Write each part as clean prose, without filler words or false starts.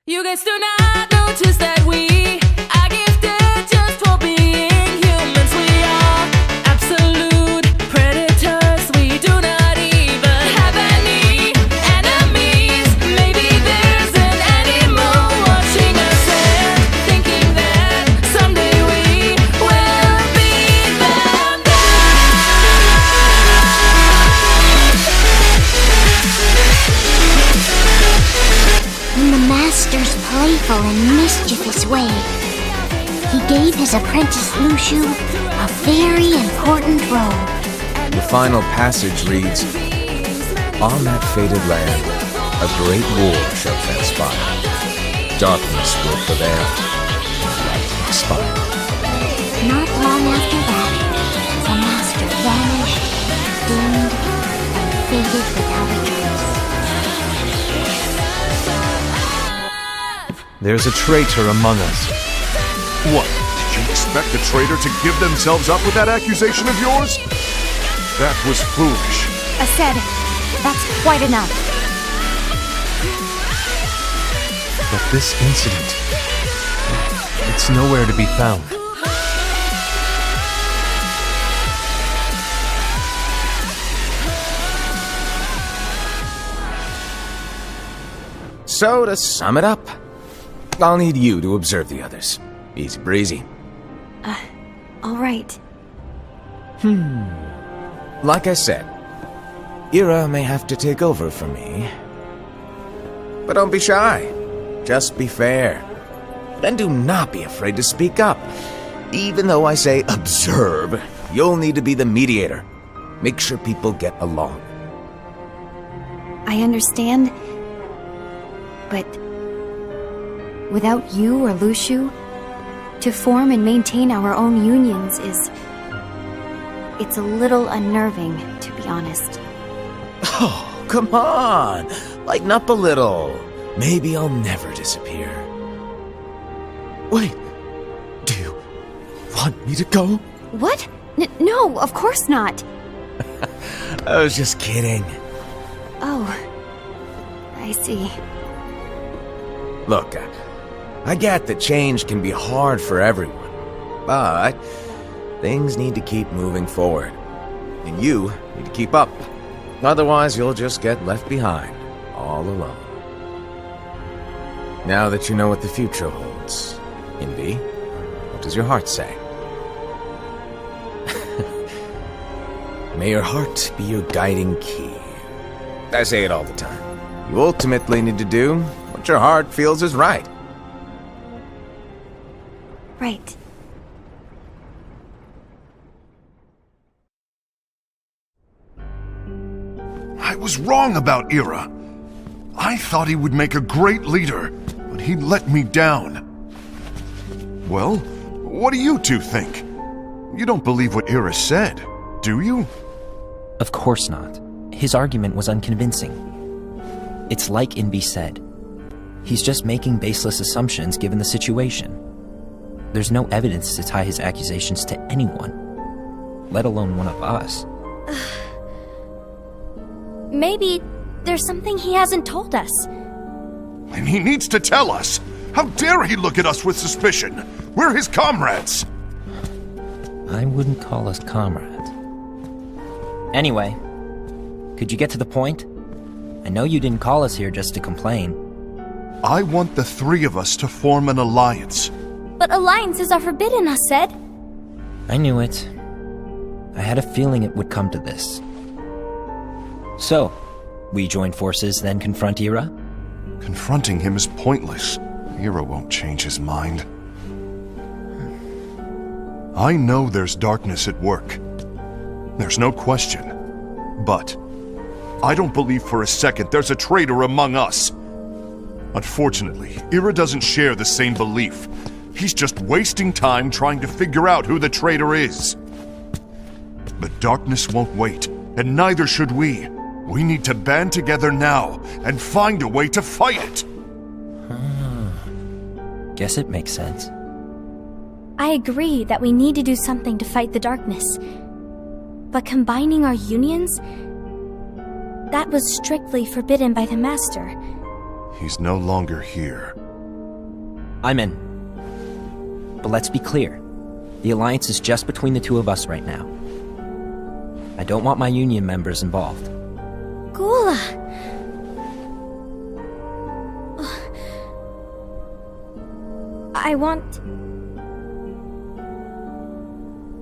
You guys do not notice that we are gifted just for being humans. We are absolute predators. We do not even have any enemies. Maybe there's an animal watching us and thinking that someday we will beat them In the master's playful and mischievous way, he gave his apprentice Lushu a very important role. The final passage reads, "On that fated land, a great war shall transpire. Darkness will prevail, and light expire." Not long after that, the master vanished, dimmed, and faded without a trace. There's a traitor among us. What? Did you expect the traitor to give themselves up with that accusation of yours? That was foolish. I said, that's quite enough. But this incident, it's nowhere to be found. So, to sum it up, I'll need you to observe the others. Easy breezy. All right. Like I said, Ira may have to take over for me. But don't be shy. Just be fair. And do not be afraid to speak up. Even though I say observe, you'll need to be the mediator. Make sure people get along. I understand. But without you or Lushu, to form and maintain our own unions it's a little unnerving, to be honest. Oh, come on! Lighten up a little. Maybe I'll never disappear. Wait, do you want me to go? What? No, of course not. I was just kidding. Oh, I see. Look, I get that change can be hard for everyone, but things need to keep moving forward, and you need to keep up. Otherwise, you'll just get left behind, all alone. Now that you know what the future holds, Envy, what does your heart say? May your heart be your guiding key. I say it all the time. You ultimately need to do what your heart feels is right. Right. I was wrong about Ira. I thought he would make a great leader, but he let me down. Well, what do you two think? You don't believe what Ira said, do you? Of course not. His argument was unconvincing. It's like Inbi said. He's just making baseless assumptions given the situation. There's no evidence to tie his accusations to anyone, let alone one of us. Maybe there's something he hasn't told us. And he needs to tell us. How dare he look at us with suspicion? We're his comrades. I wouldn't call us comrades. Anyway, could you get to the point? I know you didn't call us here just to complain. I want the three of us to form an alliance. But alliances are forbidden, I said. I knew it. I had a feeling it would come to this. So, we join forces, then confront Ira? Confronting him is pointless. Ira won't change his mind. I know there's darkness at work. There's no question. But I don't believe for a second there's a traitor among us. Unfortunately, Ira doesn't share the same belief. He's just wasting time trying to figure out who the traitor is. But darkness won't wait, and neither should we. We need to band together now and find a way to fight it. Guess it makes sense. I agree that we need to do something to fight the darkness. But combining our unions? That was strictly forbidden by the Master. He's no longer here. I'm in. But let's be clear. The alliance is just between the two of us right now. I don't want my union members involved. Gula!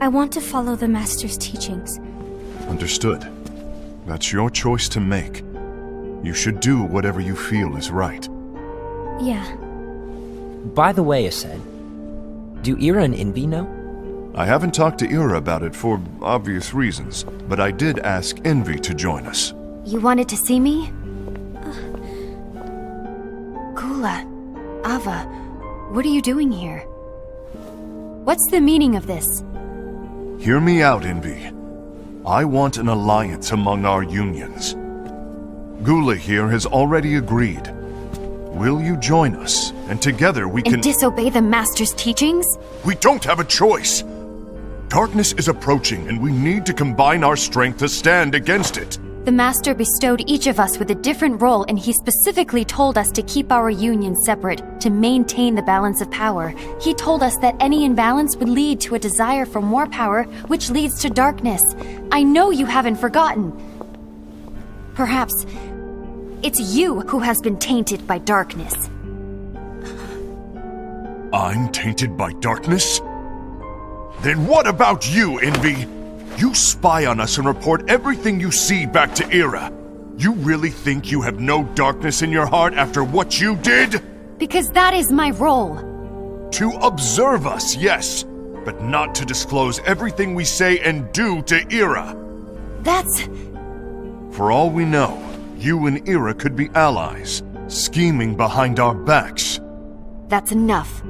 I want to follow the Master's teachings. Understood. That's your choice to make. You should do whatever you feel is right. Yeah. By the way, Ased, do Ira and Invi know? I haven't talked to Ira about it for obvious reasons, but I did ask Envy to join us. You wanted to see me? Gula, Ava, what are you doing here? What's the meaning of this? Hear me out, Envy. I want an alliance among our unions. Gula here has already agreed. Will you join us, and together we can— And disobey the Master's teachings? We don't have a choice! Darkness is approaching, and we need to combine our strength to stand against it. The Master bestowed each of us with a different role, and he specifically told us to keep our union separate, to maintain the balance of power. He told us that any imbalance would lead to a desire for more power, which leads to darkness. I know you haven't forgotten. Perhaps it's you who has been tainted by darkness. I'm tainted by darkness? Then what about you, Envy? You spy on us and report everything you see back to Ira. You really think you have no darkness in your heart after what you did? Because that is my role. To observe us, yes, but not to disclose everything we say and do to Ira. That's... For all we know, you and Ira could be allies, scheming behind our backs. That's enough.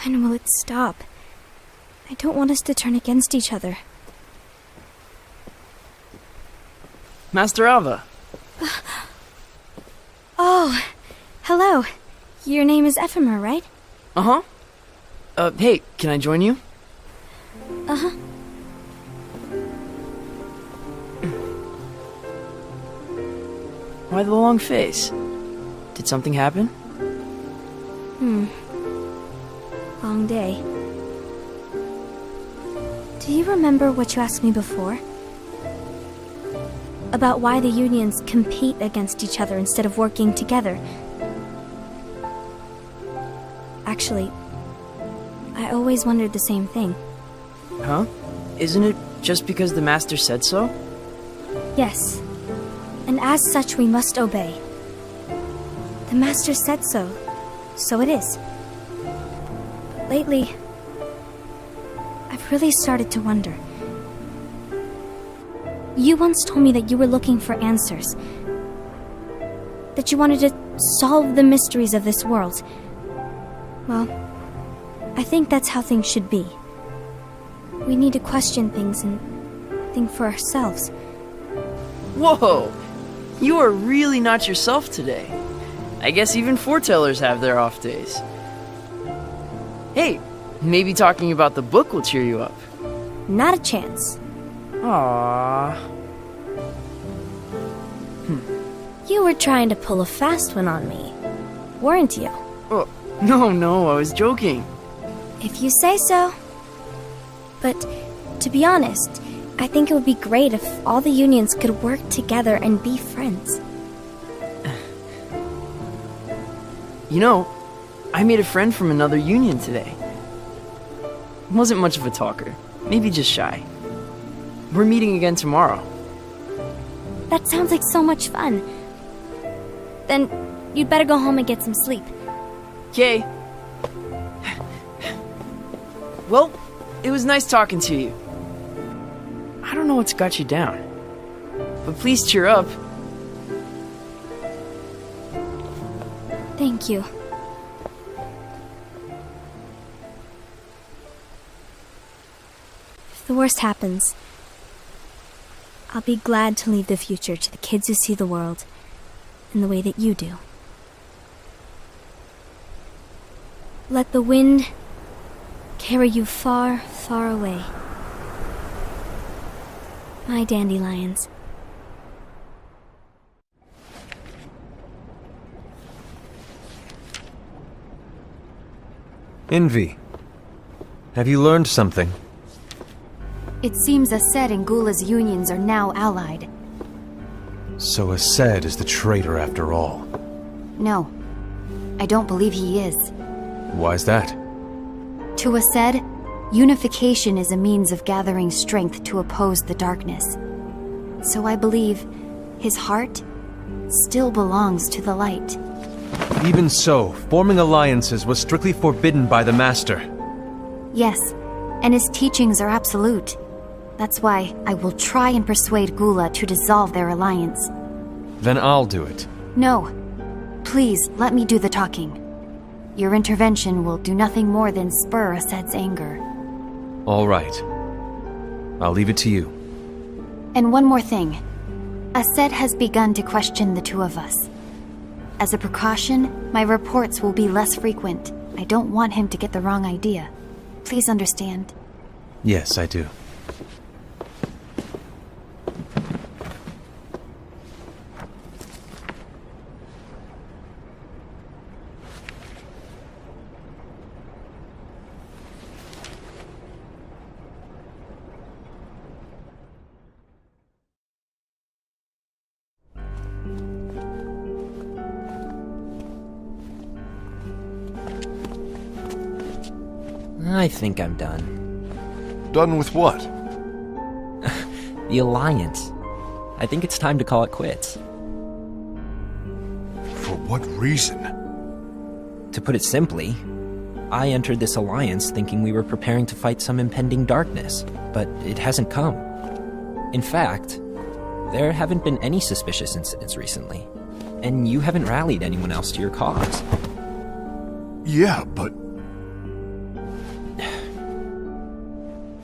When will it stop? I don't want us to turn against each other. Master Ava. Oh, hello. Your name is Ephemer, right? Uh-huh. Hey, can I join you? Uh-huh. Why the long face? Did something happen? Long day. Do you remember what you asked me before? About why the unions compete against each other instead of working together. Actually, I always wondered the same thing. Huh? Isn't it just because the Master said so? Yes. And as such, we must obey. The Master said so, so it is. But lately, I've really started to wonder. You once told me that you were looking for answers. That you wanted to solve the mysteries of this world. Well, I think that's how things should be. We need to question things and think for ourselves. Whoa! You are really not yourself today. I guess even foretellers have their off days. Hey, maybe talking about the book will cheer you up. Not a chance. Aww. You were trying to pull a fast one on me, weren't you? Oh, no, I was joking. If you say so. But, to be honest, I think it would be great if all the unions could work together and be friends. You know, I made a friend from another union today. Wasn't much of a talker, maybe just shy. We're meeting again tomorrow. That sounds like so much fun. Then, you'd better go home and get some sleep. Yay. Well, it was nice talking to you. I don't know what's got you down, but please cheer up. Thank you. If the worst happens, I'll be glad to leave the future to the kids who see the world in the way that you do. Let the wind carry you far, far away. My dandelions. Envy. Have you learned something? It seems Ased and Gula's unions are now allied. So Ased is the traitor after all. No, I don't believe he is. Why's that? To Ased, unification is a means of gathering strength to oppose the darkness. So I believe his heart still belongs to the light. Even so, forming alliances was strictly forbidden by the Master. Yes, and his teachings are absolute. That's why I will try and persuade Gula to dissolve their alliance. Then I'll do it. No. Please, let me do the talking. Your intervention will do nothing more than spur Ased's anger. All right. I'll leave it to you. And one more thing. Ased has begun to question the two of us. As a precaution, my reports will be less frequent. I don't want him to get the wrong idea. Please understand. Yes, I do. I think I'm done. Done with what? The Alliance. I think it's time to call it quits. For what reason? To put it simply, I entered this alliance thinking we were preparing to fight some impending darkness, but it hasn't come. In fact, there haven't been any suspicious incidents recently, and you haven't rallied anyone else to your cause. Yeah, but...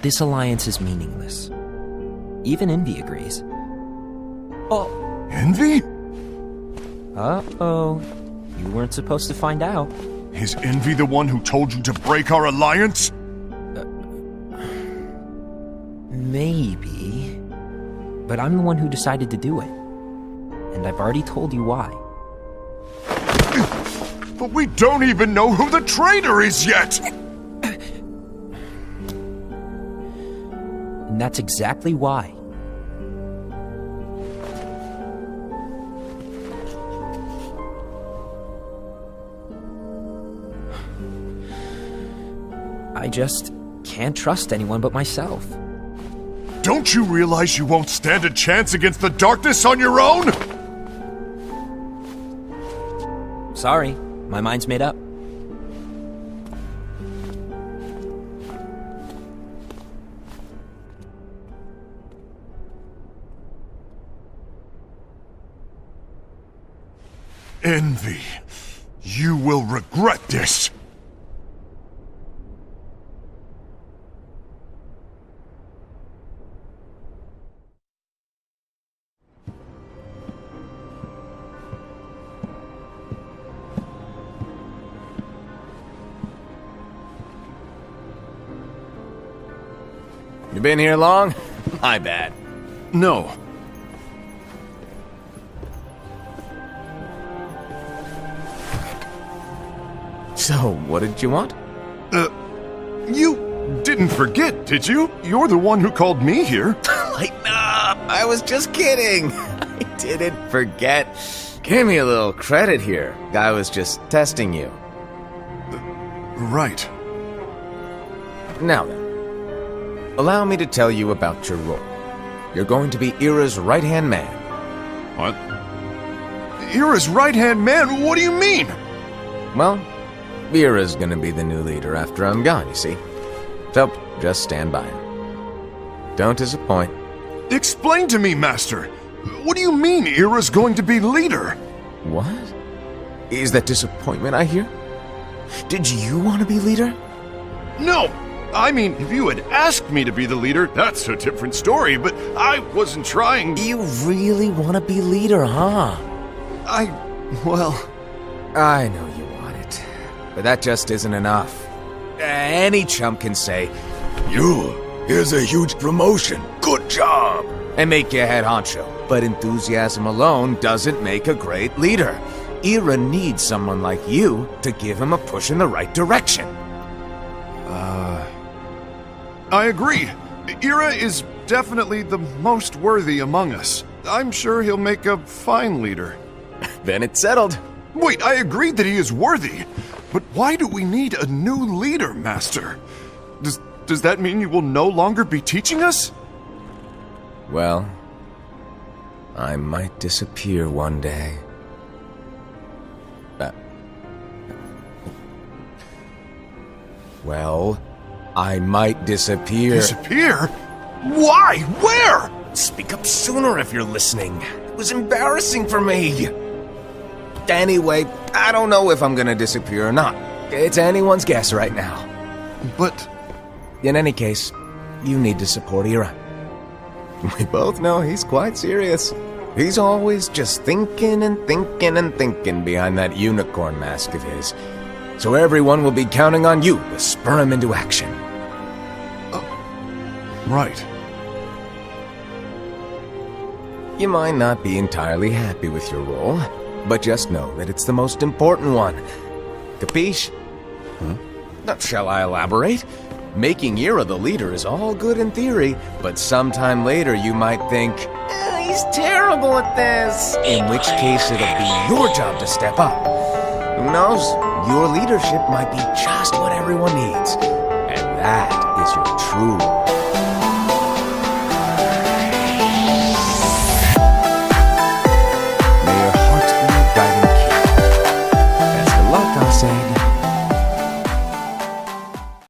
This alliance is meaningless. Even Envy agrees. Oh. Envy? Uh-oh. You weren't supposed to find out. Is Envy the one who told you to break our alliance? Maybe. But I'm the one who decided to do it. And I've already told you why. But we don't even know who the traitor is yet! And that's exactly why. I just can't trust anyone but myself. Don't you realize you won't stand a chance against the darkness on your own? Sorry, my mind's made up. Envy, you will regret this. You been here long? My bad. No. So, what did you want? You didn't forget, did you? You're the one who called me here. Lighten up! I was just kidding! I didn't forget. Give me a little credit here. I was just testing you. Right. Now then, allow me to tell you about your role. You're going to be Ira's right-hand man. What? Ira's right-hand man? What do you mean? Well, Ira's gonna be the new leader after I'm gone, you see. So, just stand by him. Don't disappoint. Explain to me, Master. What do you mean Ira's going to be leader? What? Is that disappointment I hear? Did you want to be leader? No! I mean, if you had asked me to be the leader, that's a different story, but I wasn't trying... You really want to be leader, huh? well... I know you want it. But that just isn't enough. Any chump can say, "You, here's a huge promotion, good job," and make you head honcho. But enthusiasm alone doesn't make a great leader. Ira needs someone like you to give him a push in the right direction. I agree. Ira is definitely the most worthy among us. I'm sure he'll make a fine leader. Then it's settled. Wait, I agree that he is worthy. But why do we need a new leader, Master? Does that mean you will no longer be teaching us? Well, I might disappear one day. Well, I might disappear. Disappear? Why? Where? Speak up sooner if you're listening. It was embarrassing for me. Anyway, I don't know if I'm gonna disappear or not. It's anyone's guess right now. But... In any case, you need to support Ira. We both know he's quite serious. He's always just thinking and thinking and thinking behind that unicorn mask of his. So everyone will be counting on you to spur him into action. Right. You might not be entirely happy with your role, but just know that it's the most important one. Capiche? Now, shall I elaborate? Making Ira the leader is all good in theory, but sometime later you might think, he's terrible at this. In which case it'll be your job to step up. Who knows? Your leadership might be just what everyone needs. And that is your true role.